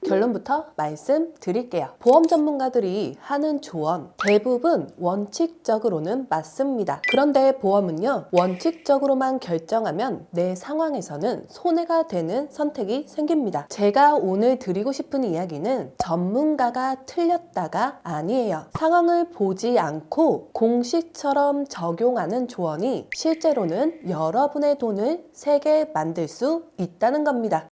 결론부터 말씀드릴게요. 보험 전문가들이 하는 조언 대부분 원칙적으로는 맞습니다. 그런데 보험은요, 원칙적으로만 결정하면 내 상황에서는 손해가 되는 선택이 생깁니다. 제가 오늘 드리고 싶은 이야기는 전문가가 틀렸다가 아니에요. 상황을 보지 않고 공식처럼 적용하는 조언이 실제로는 여러분의 돈을 세게 만들 수 있다는 겁니다.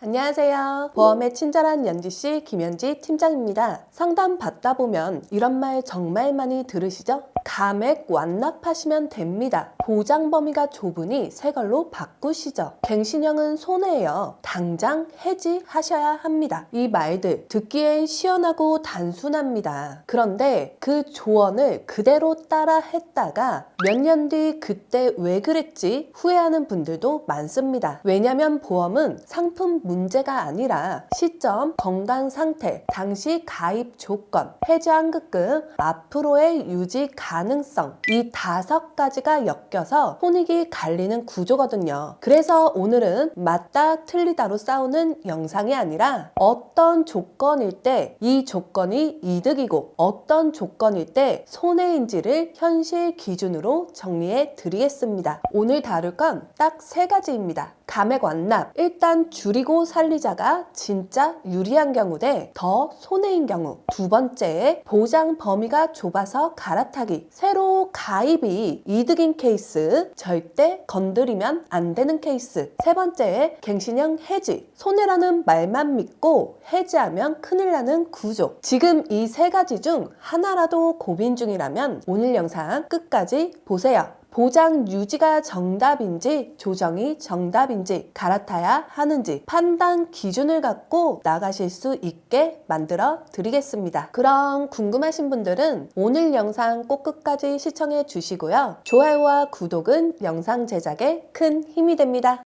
안녕하세요. 보험의 친절한 연지씨 김연지 팀장입니다. 상담 받다 보면 이런 말 정말 많이 들으시죠? 감액 완납하시면 됩니다. 보장 범위가 좁으니 새 걸로 바꾸시죠. 갱신형은 손해예요. 당장 해지하셔야 합니다. 이 말들 듣기엔 시원하고 단순합니다. 그런데 그 조언을 그대로 따라 했다가 몇 년 뒤 그때 왜 그랬지 후회하는 분들도 많습니다. 왜냐면 보험은 상품 문제가 아니라 시점, 건강 상태, 당시 가입 조건, 해지 환급금, 앞으로의 유지 가능성 이 5가지가 엮여서 손익이 갈리는 구조거든요. 그래서 오늘은 맞다 틀리다로 싸우는 영상이 아니라 어떤 조건일 때 이 조건이 이득이고 어떤 조건일 때 손해인지를 현실 기준으로 정리해 드리겠습니다. 오늘 다룰 건 딱 3가지입니다. 감액 완납, 일단 줄이고 살리자가 진짜 유리한 경우 대 더 손해인 경우. 두 번째, 보장 범위가 좁아서 갈아타기, 새로 가입이 이득인 케이스, 절대 건드리면 안 되는 케이스. 세 번째, 갱신형 해지, 손해라는 말만 믿고 해지하면 큰일 나는 구조. 지금 이 3가지 중 하나라도 고민 중이라면 오늘 영상 끝까지 보세요. 보장 유지가 정답인지 조정이 정답인지 갈아타야 하는지 판단 기준을 갖고 나가실 수 있게 만들어 드리겠습니다. 그럼 궁금하신 분들은 오늘 영상 꼭 끝까지 시청해 주시고요. 좋아요와 구독은 영상 제작에 큰 힘이 됩니다.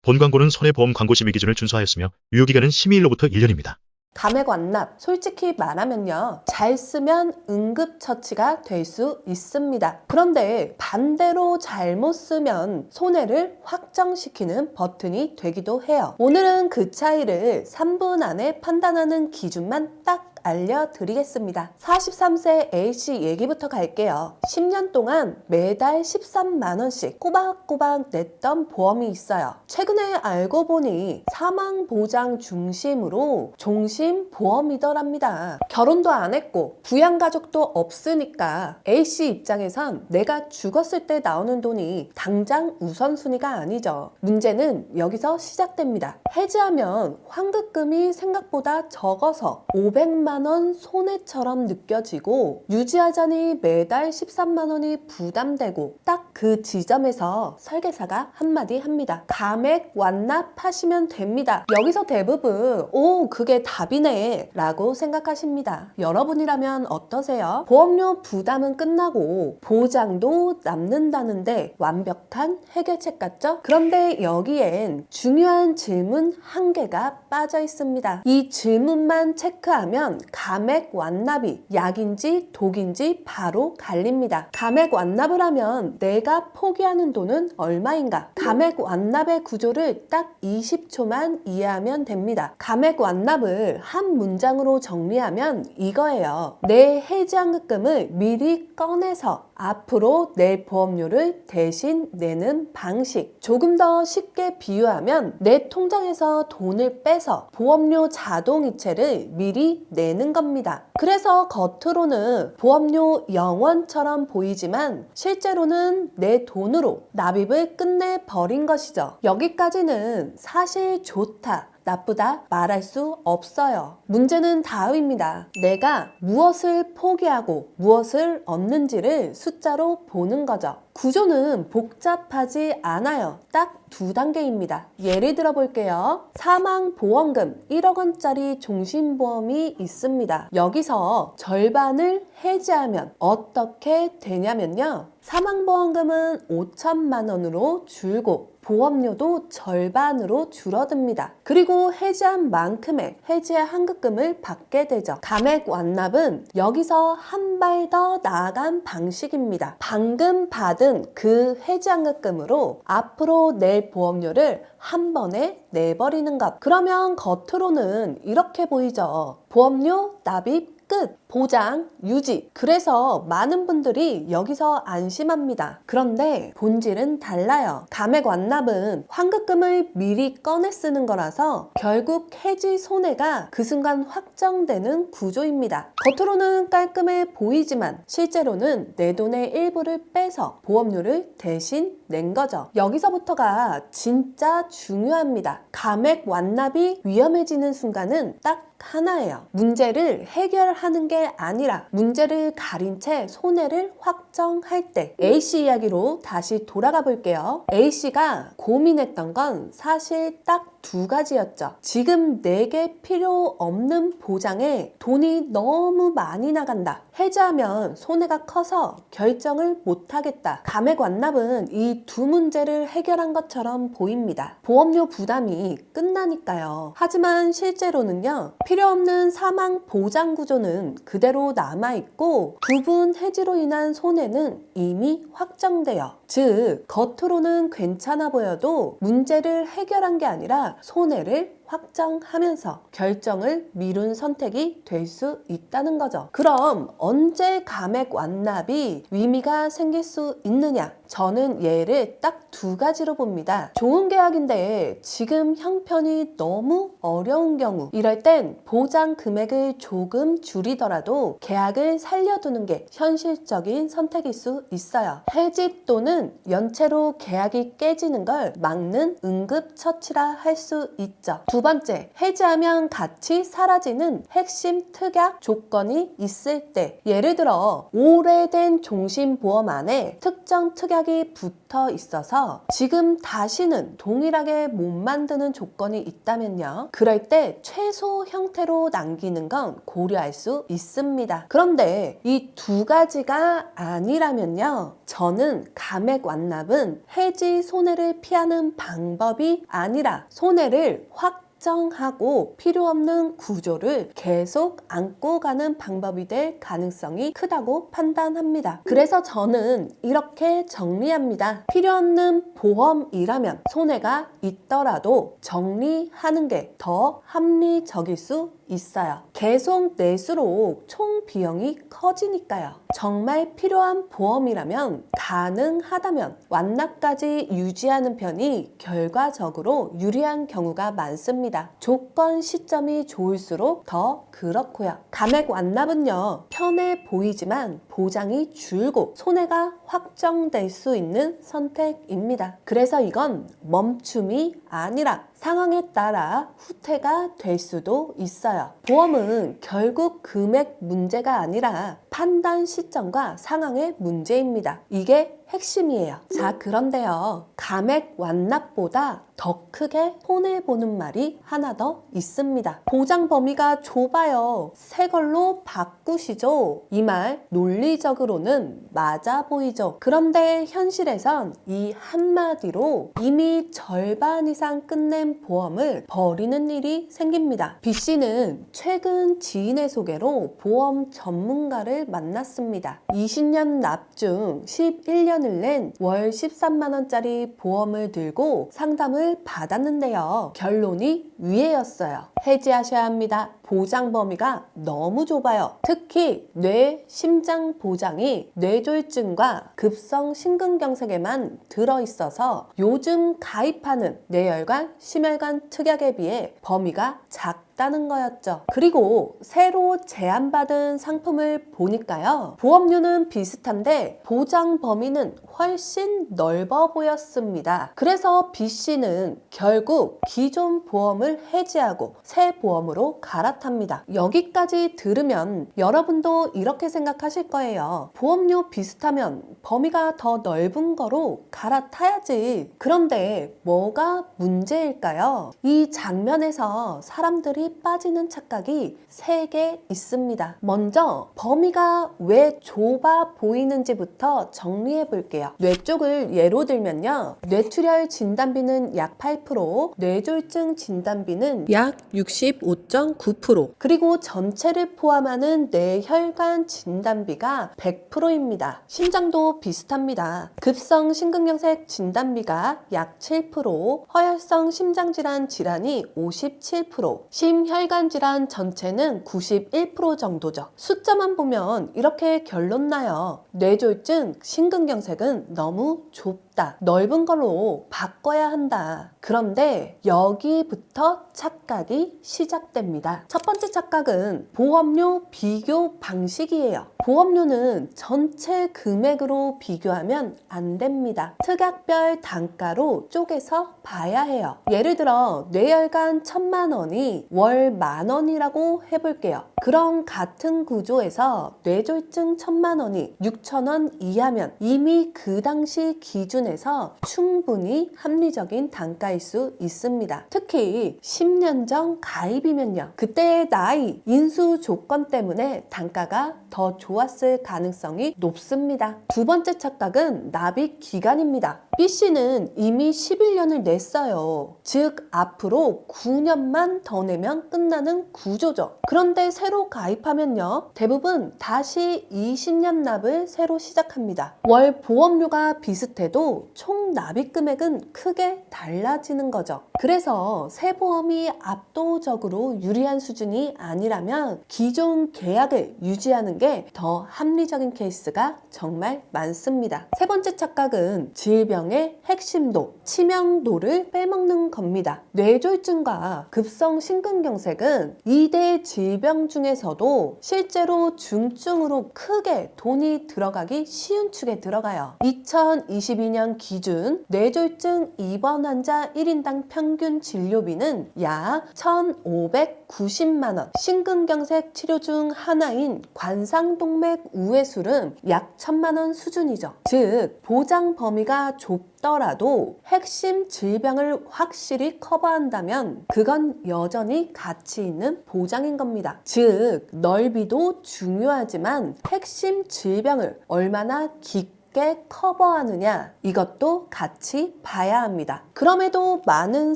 본 광고는 손해보험 광고 심의 기준을 준수하였으며 유효기간은 심의일로부터 1년입니다. 감액 완납, 솔직히 말하면요, 잘 쓰면 응급처치가 될 수 있습니다. 그런데 반대로 잘못 쓰면 손해를 확정시키는 버튼이 되기도 해요. 오늘은 그 차이를 3분 안에 판단하는 기준만 딱 알려드리겠습니다. 43세 A씨 얘기부터 갈게요. 10년 동안 매달 13만원씩 꼬박꼬박 냈던 보험이 있어요. 최근에 알고 보니 사망보장 중심으로 종심보험이더랍니다. 결혼도 안 했고 부양가족도 없으니까 A씨 입장에선 내가 죽었을 때 나오는 돈이 당장 우선순위가 아니죠. 문제는 여기서 시작됩니다. 해지하면 환급금이 생각보다 적어서 500만 원 손해처럼 느껴지고 유지하자니 매달 13만 원이 부담되고 딱 그 지점에서 설계사가 한마디 합니다. 감액 완납하시면 됩니다. 여기서 대부분 오 그게 답이네 라고 생각하십니다. 여러분이라면 어떠세요? 보험료 부담은 끝나고 보장도 남는다는데 완벽한 해결책 같죠? 그런데 여기엔 중요한 질문 한 개가 빠져 있습니다. 이 질문만 체크하면 감액 완납이 약인지 독인지 바로 갈립니다. 감액 완납을 하면 내가 포기하는 돈은 얼마인가? 감액 완납의 구조를 딱 20초만 이해하면 됩니다. 감액 완납을 한 문장으로 정리하면 이거예요. 내 해지환급금을 미리 꺼내서 앞으로 낼 보험료를 대신 내는 방식. 조금 더 쉽게 비유하면 내 통장에서 돈을 빼서 보험료 자동이체를 미리 내는 겁니다. 그래서 겉으로는 보험료 0원처럼 보이지만 실제로는 내 돈으로 납입을 끝내버린 것이죠. 여기까지는 사실 좋다, 나쁘다 말할 수 없어요. 문제는 다음입니다. 내가 무엇을 포기하고 무엇을 얻는지를 숫자로 보는 거죠. 구조는 복잡하지 않아요. 딱 2단계입니다. 예를 들어 볼게요. 사망보험금 1억 원짜리 종신보험이 있습니다. 여기서 절반을 해지하면 어떻게 되냐면요. 사망보험금은 5천만 원으로 줄고 보험료도 절반으로 줄어듭니다. 그리고 해지한 만큼의 해지의 환급금을 받게 되죠. 감액 완납은 여기서 한 발 더 나아간 방식입니다. 방금 받은 그 해지 환급금으로 앞으로 낼 보험료를 한 번에 내버리는 것. 그러면 겉으로는 이렇게 보이죠. 보험료 납입 끝, 보장, 유지. 그래서 많은 분들이 여기서 안심합니다. 그런데 본질은 달라요. 감액 완납은 환급금을 미리 꺼내 쓰는 거라서 결국 해지 손해가 그 순간 확정되는 구조입니다. 겉으로는 깔끔해 보이지만 실제로는 내 돈의 일부를 빼서 보험료를 대신 낸 거죠. 여기서부터가 진짜 중요합니다. 감액 완납이 위험해지는 순간은 딱 하나예요. 문제를 해결하는 게 아니라 문제를 가린 채 손해를 확정할 때. A씨 이야기로 다시 돌아가 볼게요. A씨가 고민했던 건 사실 딱 두 가지였죠. 지금 내게 필요 없는 보장에 돈이 너무 많이 나간다. 해지하면 손해가 커서 결정을 못하겠다. 감액 완납은 이 두 문제를 해결한 것처럼 보입니다. 보험료 부담이 끝나니까요. 하지만 실제로는요. 필요 없는 사망 보장 구조는 그대로 남아있고 부분 해지로 인한 손해는 이미 확정돼요. 즉, 겉으로는 괜찮아 보여도 문제를 해결한 게 아니라 손해를 확정하면서 결정을 미룬 선택이 될 수 있다는 거죠. 그럼 언제 감액 완납이 의미가 생길 수 있느냐? 저는 예를 딱 두 가지로 봅니다. 좋은 계약인데 지금 형편이 너무 어려운 경우, 이럴 땐 보장 금액을 조금 줄이더라도 계약을 살려두는 게 현실적인 선택일 수 있어요. 해지 또는 연체로 계약이 깨지는 걸 막는 응급처치라 할 수 있죠. 두 번째, 해지하면 같이 사라지는 핵심 특약 조건이 있을 때, 예를 들어 오래된 종신보험 안에 특정 특약이 붙어 있어서 지금 다시는 동일하게 못 만드는 조건이 있다면요. 그럴 때 최소 형태로 남기는 건 고려할 수 있습니다. 그런데 이 두 가지가 아니라면요. 저는 감액 완납은 해지 손해를 피하는 방법이 아니라 손해를 확정하고 필요 없는 구조를 계속 안고 가는 방법이 될 가능성이 크다고 판단합니다. 그래서 저는 이렇게 정리합니다. 필요 없는 보험이라면 손해가 있더라도 정리하는 게 더 합리적일 수 있어요. 계속 낼수록 총 비용이 커지니까요. 정말 필요한 보험이라면 가능하다면 완납까지 유지하는 편이 결과적으로 유리한 경우가 많습니다. 조건 시점이 좋을수록 더 그렇고요. 감액 완납은요, 편해 보이지만 보장이 줄고 손해가 확정될 수 있는 선택입니다. 그래서 이건 멈춤이 아니라 상황에 따라 후퇴가 될 수도 있어요. 보험은 결국 금액 문제가 아니라 판단 시점과 상황의 문제입니다. 이게 핵심이에요. 자, 그런데요. 감액 완납보다 더 크게 손해보는 말이 하나 더 있습니다. 보장 범위가 좁아요. 새 걸로 바꾸시죠. 이 말 논리적으로는 맞아 보이죠. 그런데 현실에선 이 한마디로 이미 절반 이상 끝낸 보험을 버리는 일이 생깁니다. B씨는 최근 지인의 소개로 보험 전문가를 만났습니다. 20년 납 중 11년을 낸 월 13만원짜리 보험을 들고 상담을 받았는데요. 결론이 위에였어요. 해지하셔야 합니다. 보장 범위가 너무 좁아요. 특히 뇌, 심장 보장이 뇌졸중과 급성 심근경색에만 들어있어서 요즘 가입하는 뇌혈관, 심혈관 특약에 비해 범위가 작다는 거였죠. 그리고 새로 제안받은 상품을 보니까요. 보험료는 비슷한데 보장 범위는 훨씬 넓어 보였습니다. 그래서 B씨는 결국 기존 보험을 해지하고 새 보험으로 갈아탔습니다. 갈아탑니다. 여기까지 들으면 여러분도 이렇게 생각하실 거예요. 보험료 비슷하면 범위가 더 넓은 거로 갈아타야지. 그런데 뭐가 문제일까요? 이 장면에서 사람들이 빠지는 착각이 3개 있습니다. 먼저 범위가 왜 좁아 보이는지부터 정리해 볼게요. 뇌 쪽을 예로 들면요. 뇌출혈 진단비는 약 8%, 뇌졸중 진단비는 약 65.9%, 그리고 전체를 포함하는 뇌혈관 진단비가 100%입니다. 심장도 비슷합니다. 급성 심근경색 진단비가 약 7%, 허혈성 심장질환 질환이 57%, 심혈관 질환 전체는 91% 정도죠. 숫자만 보면 이렇게 결론 나요. 뇌졸중, 심근경색은 너무 좁다. 넓은 걸로 바꿔야 한다. 그런데 여기부터 착각이 시작됩니다. 첫 번째 착각은 보험료 비교 방식이에요. 보험료는 전체 금액으로 비교하면 안 됩니다. 특약별 단가로 쪼개서 봐야 해요. 예를 들어 뇌혈관 1,000만 원이 월 10,000원이라고 해볼게요. 그럼 같은 구조에서 뇌졸중 1,000만 원이 6,000원 이하면 이미 그 당시 기준에서 충분히 합리적인 단가일 수 있습니다. 특히 10년 전 가입이면요. 그때의 나이, 인수 조건 때문에 단가가 더 좋았을 가능성이 높습니다. 두 번째 착각은 납입 기간입니다. B씨는 이미 11년을 냈어요. 즉 앞으로 9년만 더 내면 끝나는 구조죠. 그런데 새로 가입하면요. 대부분 다시 20년 납을 새로 시작합니다. 월 보험료가 비슷해도 총 납입 금액은 크게 달라지는 거죠. 그래서 새 보험이 압도적으로 유리한 수준이 아니라면 기존 계약을 유지하는 게 더 합리적인 케이스가 정말 많습니다. 세 번째 착각은 질병의 핵심도, 치명도를 빼먹는 겁니다. 뇌졸중과 급성 심근경색은 2대 질병 중에서도 실제로 중증으로 크게 돈이 들어가기 쉬운 축에 들어가요. 2022년 기준 뇌졸중 입원 환자 1인당 평균 진료비는 약 1,590만 원, 심근경색 치료 중 하나인 관상동맥 우회술은 약 1,000만 원 수준이죠. 즉 보장 범위가 좁더라도 핵심 질병을 확실히 커버한다면 그건 여전히 가치 있는 보장인 겁니다. 즉 넓이도 중요하지만 핵심 질병을 얼마나 깊게 커버하느냐, 이것도 같이 봐야 합니다. 그럼에도 많은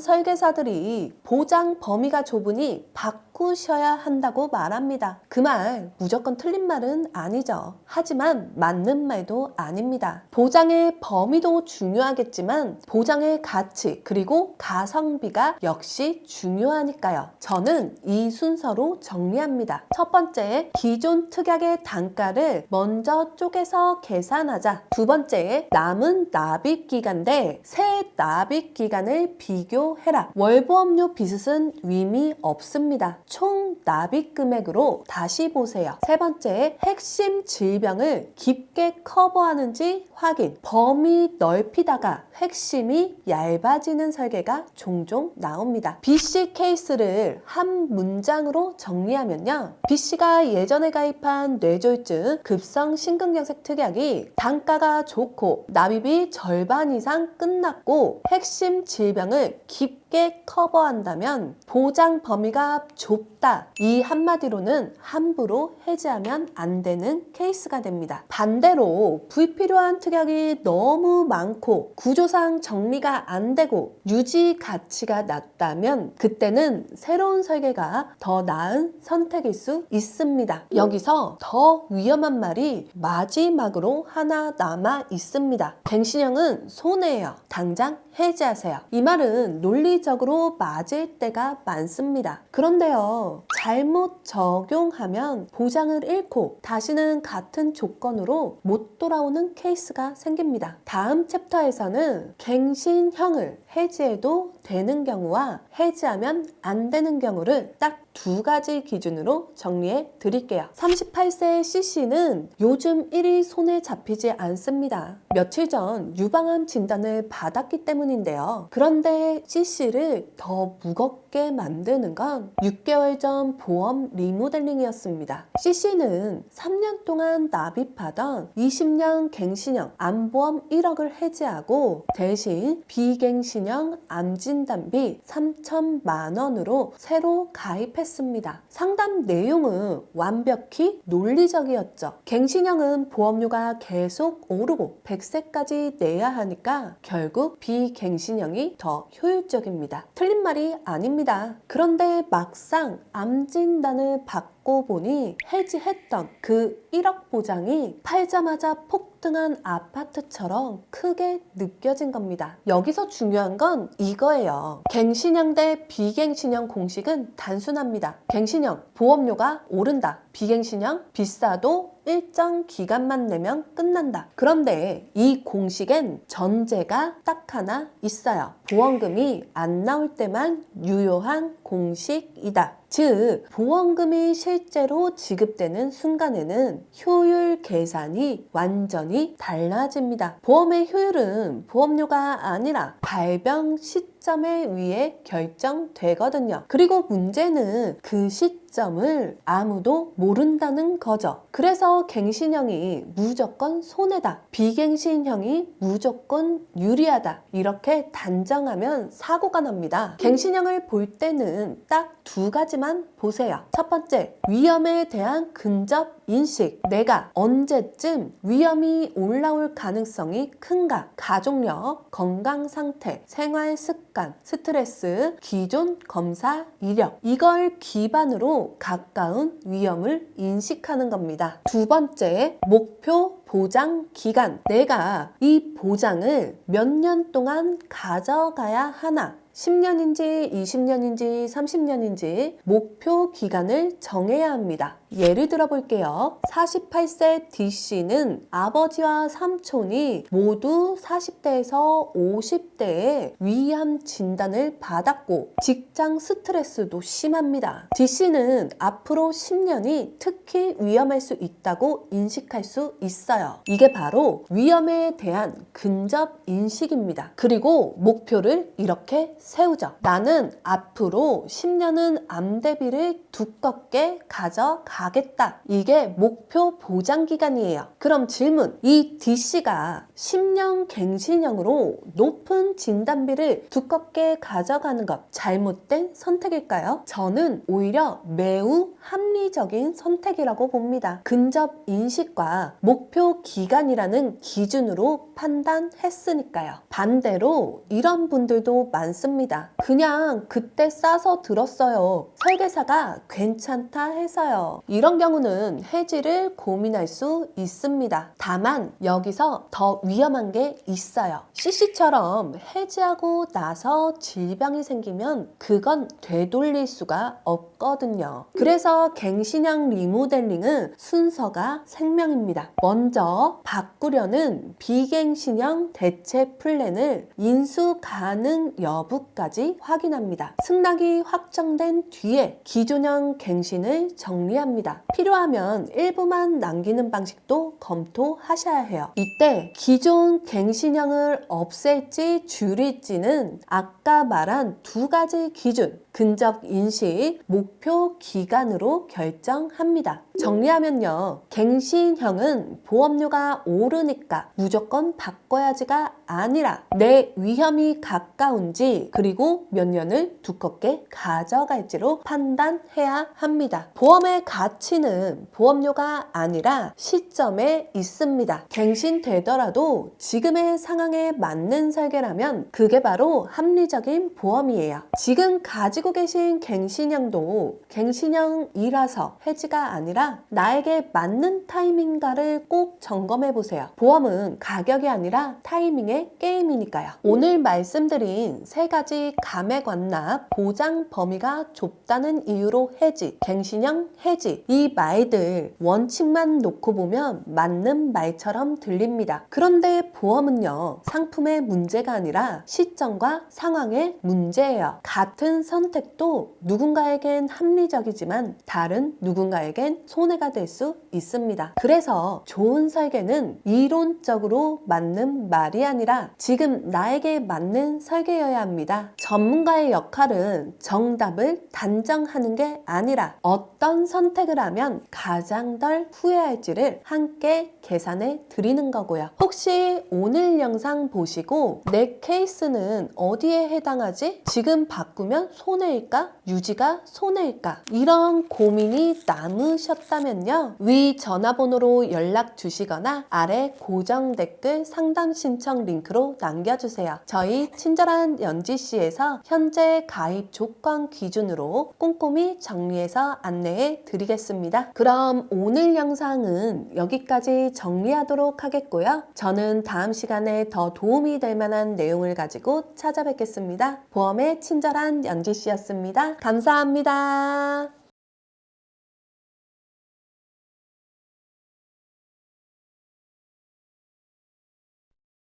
설계사들이 보장 범위가 좁으니 바꾸셔야 한다고 말합니다. 그 말 무조건 틀린 말은 아니죠. 하지만 맞는 말도 아닙니다. 보장의 범위도 중요하겠지만 보장의 가치 그리고 가성비가 역시 중요하니까요. 저는 이 순서로 정리합니다. 첫 번째, 기존 특약의 단가를 먼저 쪼개서 계산하자. 두 번째, 남은 납입 기간 대 새 납입 기간을 비교해라. 월보험료 비슷은 의미 없습니다. 총 납입 금액으로 다시 보세요. 세 번째, 핵심 질병을 깊게 커버하는지 확인. 범위 넓히다가 핵심이 얇아지는 설계가 종종 나옵니다. B씨 케이스를 한 문장으로 정리하면요. B씨가 예전에 가입한 뇌졸중, 급성 심근경색 특약이 단가가 좋고 납입이 절반 이상 끝났고 핵심 질병을 깊게 커버한다면 보장 범위가 좁다. 이 한마디로는 함부로 해지하면 안 되는 케이스가 됩니다. 반대로 불필요한 특약이 너무 많고 구조상 정리가 안 되고 유지 가치가 낮다면 그때는 새로운 설계가 더 나은 선택일 수 있습니다. 여기서 더 위험한 말이 마지막으로 하나 남아 있습니다. 갱신형은 손해예요. 당장 해지하세요. 이 말은 논리적으로 맞을 때가 많습니다. 그런데요, 잘못 적용하면 보장을 잃고 다시는 같은 조건으로 못 돌아오는 케이스가 생깁니다. 다음 챕터에서는 갱신형을 해지해도 되는 경우와 해지하면 안 되는 경우를 딱 두 가지 기준으로 정리해 드릴게요. 38세 C씨는 요즘 일이 손에 잡히지 않습니다. 며칠 전 유방암 진단을 받았기 때문인데요. 그런데 C씨를 더 무겁게 만드는 건 6개월 전 보험 리모델링이었습니다. C씨는 3년 동안 납입하던 20년 갱신형 암보험 1억을 해지하고 대신 비갱신형 암진단비 3천만 원으로 새로 가입했습니다. 상담 내용은 완벽히 논리적이었죠. 갱신형은 보험료가 계속 오르고 100세까지 내야 하니까 결국 비갱신형이 더 효율적입니다. 틀린 말이 아닙니다. 그런데 막상 암진단을 받고 보니 해지했던 그 1억 보장이 팔자마자 폭등한 아파트처럼 크게 느껴진 겁니다. 여기서 중요한 건 이거예요. 갱신형 대 비갱신형 공식은 단순합니다. 갱신형 보험료가 오른다. 비갱신형 비싸도 일정 기간만 내면 끝난다. 그런데 이 공식엔 전제가 딱 하나 있어요. 보험금이 안 나올 때만 유효한 공식이다. 즉, 보험금이 실제로 지급되는 순간에는 효율 계산이 완전히 달라집니다. 보험의 효율은 보험료가 아니라 발병 시점에 의해 결정되거든요. 그리고 문제는 그 시점을 아무도 모른다는 거죠. 그래서 갱신형이 무조건 손해다. 비갱신형이 무조건 유리하다. 이렇게 단정하면 사고가 납니다. 갱신형을 볼 때는 딱 두 가지만 보세요. 첫 번째, 위험에 대한 근접 인식. 내가 언제쯤 위험이 올라올 가능성이 큰가? 가족력, 건강 상태, 생활 습관, 스트레스, 기존 검사 이력. 이걸 기반으로 가까운 위험을 인식하는 겁니다. 두 번째, 목표 보장 기간. 내가 이 보장을 몇 년 동안 가져가야 하나? 10년인지 20년인지 30년인지 목표 기간을 정해야 합니다. 예를 들어 볼게요. 48세 D씨는 아버지와 삼촌이 모두 40대에서 50대에 위암 진단을 받았고 직장 스트레스도 심합니다. D씨는 앞으로 10년이 특히 위험할 수 있다고 인식할 수 있어요. 이게 바로 위험에 대한 근접 인식입니다. 그리고 목표를 이렇게 세우죠. 나는 앞으로 10년은 암 대비를 두껍게 가져가겠다. 이게 목표 보장 기간이에요. 그럼 질문, 이 D씨가 10년 갱신형으로 높은 진단비를 두껍게 가져가는 것 잘못된 선택일까요? 저는 오히려 매우 합리적인 선택이라고 봅니다. 근접 인식과 목표 기간이라는 기준으로 판단했으니까요. 반대로 이런 분들도 많습니다. 그냥 그때 싸서 들었어요. 설계사가 괜찮다 해서요. 이런 경우는 해지를 고민할 수 있습니다. 다만 여기서 더 위험한 게 있어요. CC처럼 해지하고 나서 질병이 생기면 그건 되돌릴 수가 없거든요. 그래서 갱신형 리모델링은 순서가 생명입니다. 먼저 바꾸려는 비갱신형 대체 플랜을 인수 가능 여부까지 확인합니다. 승낙이 확정된 뒤에 기존형 갱신을 정리합니다. 필요하면 일부만 남기는 방식도 검토하셔야 해요. 이때 기존 갱신형을 없앨지 줄일지는 아까 말한 두 가지 기준, 근접 인식, 목표 기간으로 결정합니다. 정리하면요. 갱신형은 보험료가 오르니까 무조건 바꿔야지가 아니라 내 위험이 가까운지 그리고 몇 년을 두껍게 가져갈지로 판단해야 합니다. 보험의 가치는 보험료가 아니라 시점에 있습니다. 갱신되더라도 지금의 상황에 맞는 설계라면 그게 바로 합리적인 보험이에요. 지금 가지고 계신 갱신형도 갱신형이라서 해지가 아니라 나에게 맞는 타이밍인가를 꼭 점검해 보세요. 보험은 가격이 아니라 타이밍의 게임이니까요. 오늘 말씀드린 세 가지 가지 감액 완납, 보장 범위가 좁다는 이유로 해지, 갱신형 해지, 이 말들 원칙만 놓고 보면 맞는 말처럼 들립니다. 그런데 보험은요, 상품의 문제가 아니라 시점과 상황의 문제예요. 같은 선택도 누군가에겐 합리적이지만 다른 누군가에겐 손해가 될 수 있습니다. 그래서 좋은 설계는 이론적으로 맞는 말이 아니라 지금 나에게 맞는 설계여야 합니다. 전문가의 역할은 정답을 단정하는 게 아니라 어떤 선택을 하면 가장 덜 후회할지를 함께 계산해 드리는 거고요. 혹시 오늘 영상 보시고 내 케이스는 어디에 해당하지? 지금 바꾸면 손해일까? 유지가 손해일까? 이런 고민이 남으셨다면요, 위 전화번호로 연락 주시거나 아래 고정 댓글 상담 신청 링크로 남겨주세요. 저희 친절한 연지씨에서 현재 가입 조건 기준으로 꼼꼼히 정리해서 안내해 드리겠습니다. 그럼 오늘 영상은 여기까지 정리하도록 하겠고요. 저는 다음 시간에 더 도움이 될 만한 내용을 가지고 찾아뵙겠습니다. 보험의 친절한 연지씨였습니다. 감사합니다.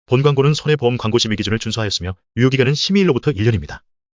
본 광고는 손해보험 광고 심의 기준을 준수하였으며 유효기간은 심의일로부터 1년입니다.